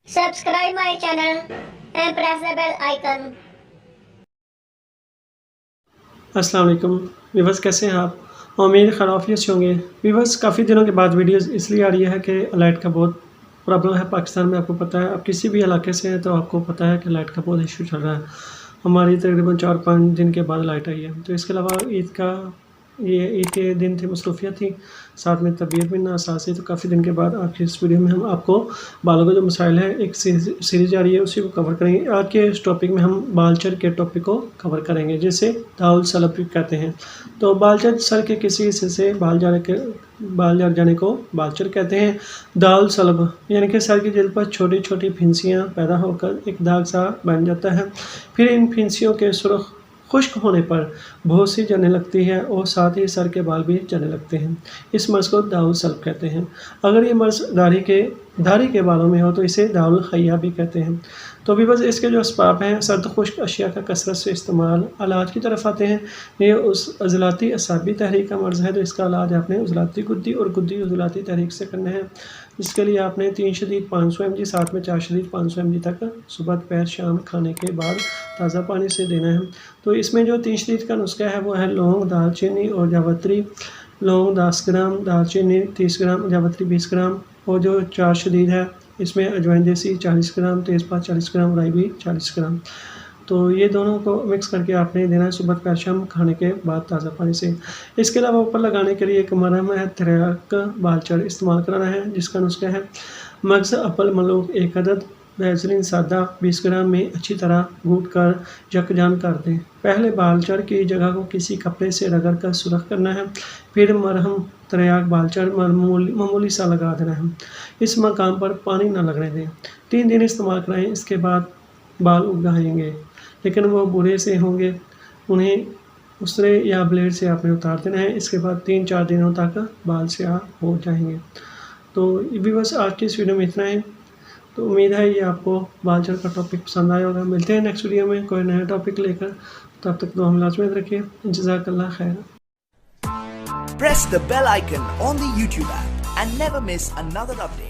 Subscribe my channel and press the bell icon. अस्सलाम वालेकुम viewers, कैसे हैं आप? उम्मीद खैरियत से होंगे। वीवर्स, काफ़ी दिनों के बाद वीडियोस इसलिए आ रही है कि लाइट का बहुत प्रॉब्लम है पाकिस्तान में। आपको पता है, आप किसी भी इलाके से हैं तो आपको पता है कि लाइट का बहुत इशू चल रहा है। हमारी तकरीबन 4-5 दिन के बाद लाइट आई है। तो इसके अलावा ईद के दिन थे, मसरूफियत थी, साथ में तबीयत भी नासाज थी। तो काफ़ी दिन के बाद आज की इस वीडियो में हम आपको बालों का जो मसाइल है, एक सीरीज आ रही है, उसी को कवर करेंगे। आज के इस टॉपिक में हम बालचर के टॉपिक को कवर करेंगे, जिसे दाउल सलब भी कहते हैं। तो बालचर सर के किसी हिस्से से बाल जल जाने को बालचर कहते हैं। दाउल सलब यानी कि सर की जल्द पर छोटी छोटी फिंसियाँ पैदा होकर एक दाग सा बन जाता है। फिर इन फिंसियों के सुर्ख खुश्क होने पर बहुत सी जलने लगती है और साथ ही सर के बाल भी जलने लगते हैं। इस मर्ज़ को दाउल सल्ब कहते हैं। अगर ये मर्ज़ दाढ़ी के बालों में हो तो इसे दाउल खैया भी कहते हैं। तो भी बस इसके जो असबाब हैं, सर्द खुश्क अशिया का कसरत से इस्तेमाल। इलाज की तरफ आते हैं। ये उस अज़लाती असाबी तहरीक का मर्ज़ है, तो इसका इलाज आपने उज़लाती गुद्दी और गुद्दी उज़लाती तहरीक से करना है। जिसके लिए आपने 3 शदीद 500 mg साथ में 4 शदीद 500 mg तक सुबह दोपहर शाम खाने के बाद ताज़ा पानी से देना है। तो इसमें जो 3 शदीद का नुस्खा है वो है लौंग, दालचीनी और जावित्री। लौंग 10 ग्राम, दालचीनी 30 ग्राम, जावित्री 20 ग्राम, और जो 4 शदीद है इसमें अजवाइन देसी 40 ग्राम, तेज़पात 40 ग्राम, राई भी 40 ग्राम। तो ये दोनों को मिक्स करके आपने देना है सुबह दोपहर शाम खाने के बाद ताज़ा पानी से। इसके अलावा ऊपर लगाने के लिए एक मरहम है, तिरक बालचर इस्तेमाल कराना है, जिसका नुस्खा है मगज़ अपल मलूक 1 अदद, वैसलीन सादा 20 ग्राम में अच्छी तरह घूट कर यकजान कर दें। पहले बालचर की जगह को किसी कपड़े से रगड़ कर सुरख करना है। फिर मरहम तिरक बालचर मामूली सा लगा देना है। इस मकाम पर पानी न लगने दें। 3 दिन इस्तेमाल कराएँ। इसके बाद बाल उग आएंगे, लेकिन वो बुरे से होंगे। उन्हें उसरे या ब्लेड से आपने उतार देना है। इसके बाद 3-4 दिनों तक बाल स्याह हो जाएंगे। तो ये भी बस आज की इस वीडियो में इतना है। तो उम्मीद है ये आपको बालचर का टॉपिक पसंद आया होगा। मिलते हैं नेक्स्ट वीडियो में कोई नया टॉपिक लेकर। तब तक दुआ में लाज़मी रखिए। जज़ाकल्लाह खैर। Press the bell icon on the YouTube app and never miss another update.